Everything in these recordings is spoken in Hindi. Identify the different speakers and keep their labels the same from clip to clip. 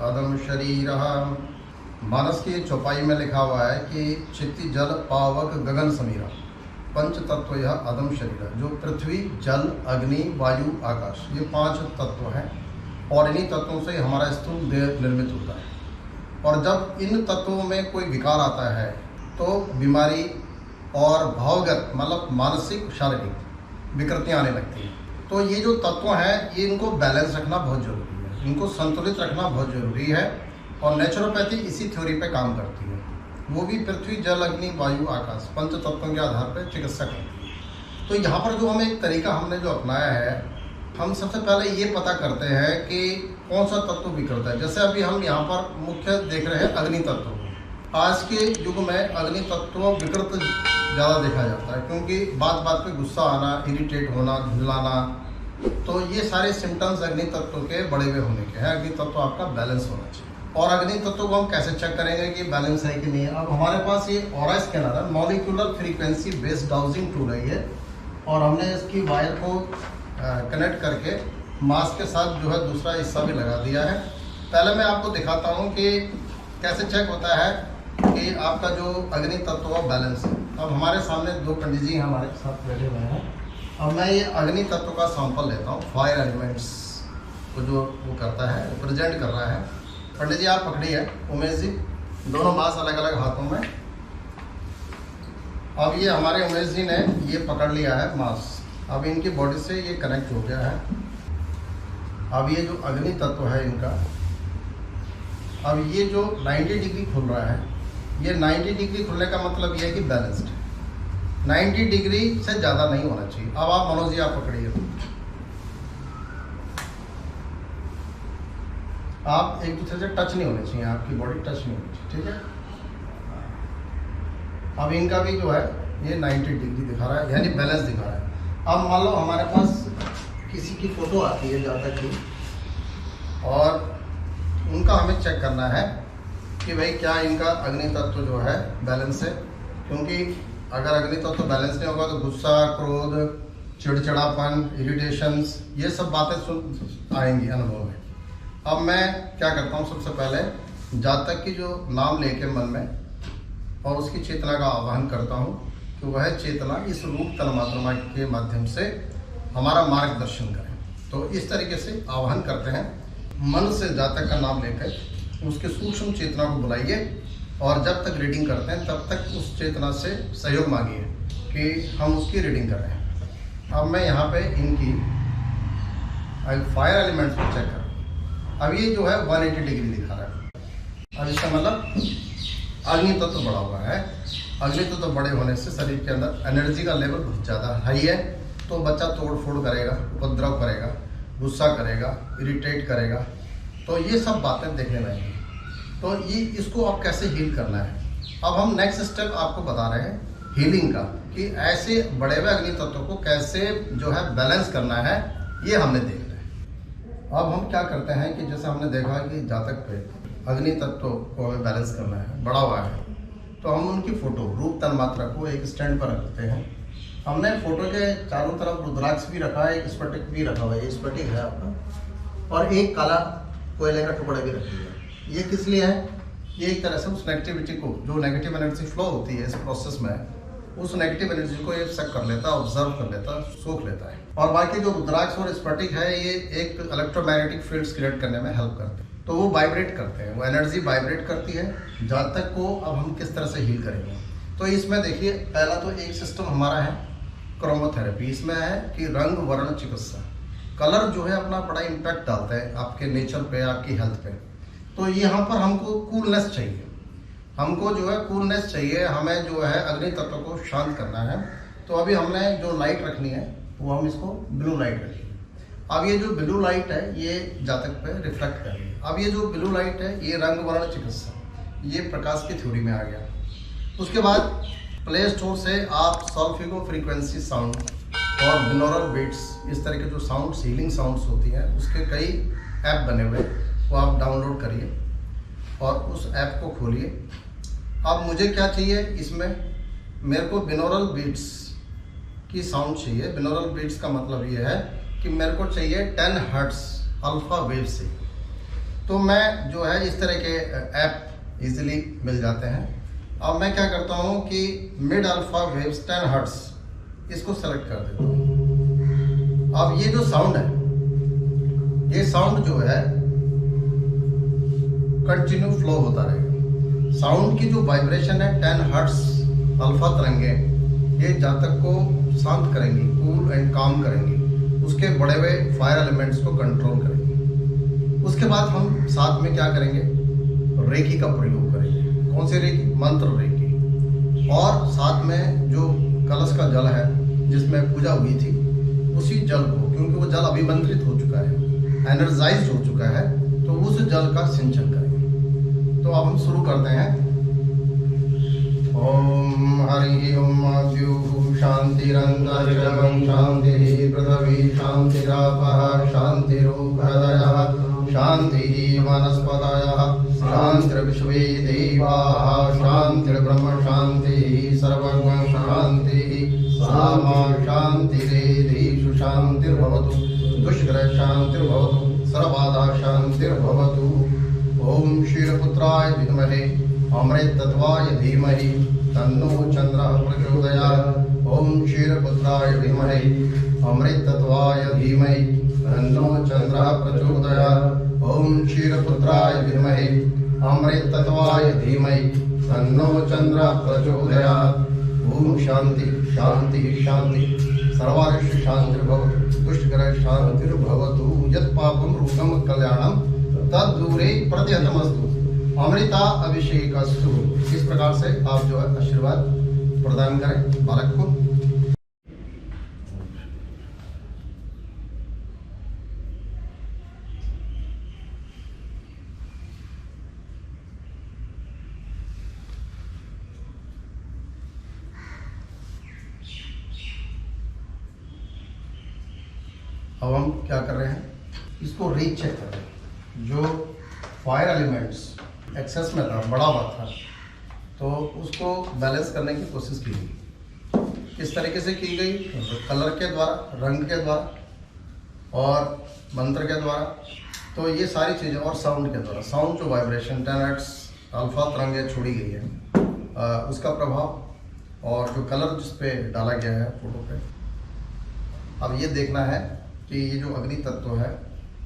Speaker 1: अदम शरीरः। मानस की चौपाई में लिखा हुआ है कि क्षिति जल पावक गगन समीरा, पंच तत्व यह अदम शरीर, जो पृथ्वी जल अग्नि वायु आकाश, ये 5 तत्व हैं और इन्हीं तत्वों से हमारा स्थूल देह निर्मित होता है। और जब इन तत्वों में कोई विकार आता है तो बीमारी और भावगत मतलब मानसिक शारीरिक विकृतियाँ आने लगती हैं। तो ये जो तत्व हैं ये इनको बैलेंस रखना बहुत ज़रूरी है, इनको संतुलित रखना बहुत ज़रूरी है। और नेचुरोपैथी इसी थ्योरी पे काम करती है, वो भी पृथ्वी जल अग्नि वायु आकाश 5 तत्वों के आधार पर चिकित्सा करती है। तो यहाँ पर जो हमें एक तरीका हमने जो अपनाया है, हम सबसे पहले ये पता करते हैं कि कौन सा तत्व विकृत है। जैसे अभी हम यहाँ पर मुख्य देख रहे हैं अग्नि तत्व को। आज के युग में अग्नि तत्व विकृत ज़्यादा देखा जाता है, क्योंकि बात बात पे गुस्सा आना, इरिटेट होना, झुलाना, तो ये सारे सिम्टम्स अग्नि तत्व के बढ़े हुए होने के हैं। अग्नि तत्व आपका बैलेंस होना चाहिए। और अग्नि तत्व को हम कैसे चेक करेंगे कि बैलेंस है कि नहीं है। अब हमारे पास ये ऑरा स्कैनर है, molecular frequency based dowsing tool है ये, और हमने इसकी वायर को कनेक्ट करके मास्क के साथ जो है दूसरा हिस्सा भी लगा दिया है। पहले मैं आपको दिखाता हूँ कि कैसे चेक होता है कि आपका जो अग्नि तत्व का बैलेंस है। अब हमारे सामने 2 पंडित जी हमारे साथ बैठे हुए हैं। अब मैं ये अग्नि तत्व का सैंपल लेता हूँ, फायर एलिमेंट्स को जो वो करता है, प्रेजेंट कर रहा है। पंडित जी आप पकड़िए, उमेश जी, दोनों मास्क अलग अलग हाथों में। अब ये हमारे उमेश जी ने ये पकड़ लिया है मास्क, अब इनकी बॉडी से ये कनेक्ट हो गया है। अब ये जो अग्नि तत्व है इनका, अब ये जो 90 डिग्री खुल रहा है, ये 90 डिग्री खुलने का मतलब ये है कि बैलेंस्ड है। 90 डिग्री से ज़्यादा नहीं होना चाहिए। अब आप मनोज जी आप पकड़िए, आप एक दूसरे से टच नहीं होने चाहिए, आपकी बॉडी टच नहीं होनी चाहिए, ठीक है। अब इनका भी जो है ये 90 डिग्री दिखा रहा है, यानी बैलेंस दिखा रहा है। अब मान लो हमारे पास किसी की फ़ोटो आती है ज़्यादा की, और उनका हमें चेक करना है कि भाई क्या इनका अग्नि तत्व जो है बैलेंस है। क्योंकि अगर अग्नि तत्व बैलेंस नहीं होगा तो गुस्सा, क्रोध, चिड़चिड़ापन, इरिटेशंस, ये सब बातें आएंगी अनुभव में। अब मैं क्या करता हूँ, सबसे पहले जातक की जो नाम लेके मन में और उसकी चेतना का आह्वान करता हूँ कि वह चेतना इस रूप तन्मात्रा के माध्यम से हमारा मार्गदर्शन करे। तो इस तरीके से आह्वान करते हैं, मन से जातक का नाम लेकर उसके सूक्ष्म चेतना को बुलाइए, और जब तक रीडिंग करते हैं तब तक उस चेतना से सहयोग मांगिए कि हम उसकी रीडिंग कर रहे हैं। अब मैं यहाँ पे इनकी फायर एलिमेंट्स को चेक करूँ। अब ये जो है 180 डिग्री दिखा रहा है। अब इसका मतलब अग्नि तत्व बढ़ा हुआ है। अग्नि तत्व बड़े होने से शरीर के अंदर एनर्जी का लेवल बहुत ज़्यादा हाई है, तो बच्चा तोड़ फोड़ करेगा, उपद्रव करेगा, गुस्सा करेगा, इरिटेट करेगा, तो ये सब बातें देखने में आएंगी। तो ये इसको अब कैसे हील करना है, अब हम नेक्स्ट स्टेप आपको बता रहे हैं हीलिंग का, कि ऐसे बड़े हुए अग्नि तत्व को कैसे जो है बैलेंस करना है, ये हमने देख रहे हैं। अब हम क्या करते हैं कि जैसे हमने देखा कि जातक पे अग्नि तत्व को हमें बैलेंस करना है, बड़ा हुआ है, तो हम उनकी फोटो रूप तन्मात्रा को एक स्टैंड पर रखते हैं। हमने फोटो के चारों तरफ रुद्राक्ष भी रखा है, एक स्फटिक भी रखा हुआ है, ये स्फटिक है आपका, और एक काला कोयले का टुकड़ा भी रखा है। ये किस लिए है, ये एक तरह से उस नेगेटिविटी को, जो नेगेटिव एनर्जी फ्लो होती है इस प्रोसेस में, उस नेगेटिव एनर्जी को ये चेक कर लेता है, ऑब्जर्व कर लेता है, सोख लेता है। और बाकी जो रुद्राक्ष और स्फटिक है, ये एक इलेक्ट्रोमैग्नेटिक फील्ड्स क्रिएट करने में हेल्प करते हैं, तो वो वाइब्रेट करते हैं, वो एनर्जी वाइब्रेट करती है। जातक को अब हम किस तरह से हील करेंगे, तो इसमें देखिए पहला तो एक सिस्टम हमारा है क्रोमोथेरेपी। इसमें है कि रंग वर्ण चिकित्सा, कलर जो है अपना बड़ा इम्पैक्ट डालता है आपके नेचर पे, आपकी हेल्थ पे। तो यहाँ पर हमको कूलनेस चाहिए, हमको जो है कूलनेस चाहिए, हमें जो है अग्नि तत्व को शांत करना है। तो अभी हमने जो लाइट रखनी है वो हम इसको ब्लू लाइट रखेंगे। अब ये जो ब्लू लाइट है ये जातक पे रिफ्लेक्ट करेगी। अब ये जो ब्लू लाइट है ये रंग वर्ण चिकित्सा, ये प्रकाश की थ्योरी में आ गया। उसके बाद प्ले स्टोर से आप सॉल्फिगो फ्रीक्वेंसी साउंड और बिनौरल बीट्स, इस तरह के जो साउंड्स, हीलिंग साउंड्स होती हैं, उसके कई ऐप बने हुए, वो आप डाउनलोड करिए और उस ऐप को खोलिए। अब मुझे क्या चाहिए इसमें, मेरे को बिनौरल बीट्स की साउंड चाहिए। बिनौरल बीट्स का मतलब ये है कि मेरे को चाहिए 10 हर्ट्ज अल्फा वेव से। तो मैं जो है इस तरह के ऐप इजीली मिल जाते हैं। अब मैं क्या करता हूँ कि मिड अल्फा वेव्स 10 हर्ट्ज इसको सेलेक्ट कर देता हूँ। अब ये जो साउंड है, ये साउंड जो है कंटिन्यू फ्लो होता रहेगा। साउंड की जो वाइब्रेशन है 10 हर्ट्ज अल्फा तरंगे, ये जातक को शांत करेंगी, कूल एंड काम करेंगी, उसके बढ़े हुए फायर एलिमेंट्स को कंट्रोल करेंगी। उसके बाद हम साथ में क्या करेंगे, रेकी का प्रयोग करेंगे। कौन से रेकी? मंत्र रेकी। और साथ में जो कलश का जल है जिसमें पूजा हुई थी, उसी जल को, क्योंकि वो जल अभिमंत्रित हो चुका है, एनर्जाइज्ड हो चुका है, तो उस जल का सिंचन करेंगे। तो अब हम शुरू करते हैं। ओम हरि ओम द्युः शांतिरन्तरिक्षं शांतिः पृथिवी शांतिरापः शांतिरुपहृदयः शांतिः वनस्पतयः शांतिर्विश्वे देवाः शांतिर्ब्रह्म शांतिः सर्वगं शांतिः सामा शांतिरेधीषु शांतिर्भवतु दुष्ग्रह शांतिर्भवतु सर्वबाधा शांतिर्भवतु। ओम क्षीरपुत्राय विद्महे अमृतत्वाय धीमहि तन्नो चन्द्रः प्रचोदयात्। ओम क्षीरपुत्राय विद्महे अमृतत्वाय धीमहि तन्नो चन्द्रः प्रचोदयात्। ओम क्षीरपुत्राय विद्महे अमृतत्वाय धीमहि तन्नो चन्द्रः प्रचोदयात्। ओम शांति शांति शांति सर्वारिष्ट शांतिर्भवतु दुष्टग्रह शांतिर्भवतु। यत् पापं रोगं कल्याणं तद्दूरे प्रत्यतमस्तु अमृता अभिषेकस्तु। इस प्रकार से आप जो है आशीर्वाद प्रदान करें बालक को। अब हम क्या कर रहे हैं, इसको रीचेक कर रहे हैं। जो फायर एलिमेंट्स एक्सेस में था, बड़ा हुआ था, तो उसको बैलेंस करने की कोशिश की गई। किस तरीके से की गई? कलर के द्वारा, रंग के द्वारा और मंत्र के द्वारा। तो ये सारी चीज़ें, और साउंड के द्वारा, साउंड जो वाइब्रेशन 10 हर्ट्ज अल्फा तरंगे छोड़ी गई है, उसका प्रभाव, और जो कलर जिस पे डाला गया है फोटो पे। अब ये देखना है कि ये जो अग्नि तत्व है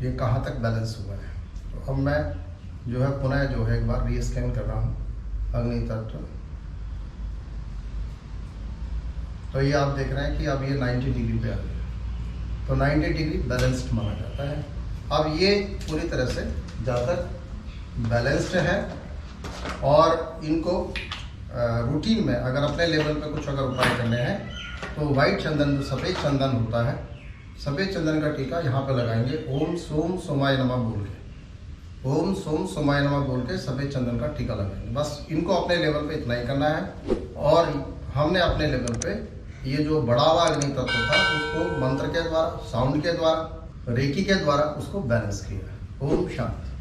Speaker 1: ये कहाँ तक बैलेंस हुआ है। तो अब मैं जो है पुनः जो है एक बार रीस्कैन कर रहा हूँ अग्नि तत्व। तो ये आप देख रहे हैं कि अब ये 90 डिग्री पे आ गया। तो 90 डिग्री बैलेंस्ड माना जाता है। अब ये पूरी तरह से जातक बैलेंस्ड है, और इनको रूटीन में अगर अपने लेवल पे कुछ अगर उपाय करने हैं तो वाइट चंदन, जो सफ़ेद चंदन होता है, सफ़ेद चंदन का टीका यहाँ पे लगाएंगे। ओम सोम सोमाय नमः बोल के, ओम सोम सोमाय नमः बोल के सफ़ेद चंदन का टीका लगाएंगे। बस इनको अपने लेवल पे इतना ही करना है। और हमने अपने लेवल पे ये जो बड़ा हुआ अग्नि तत्व था उसको मंत्र के द्वारा, साउंड के द्वारा, रेकी के द्वारा उसको बैलेंस किया। ओम शांति।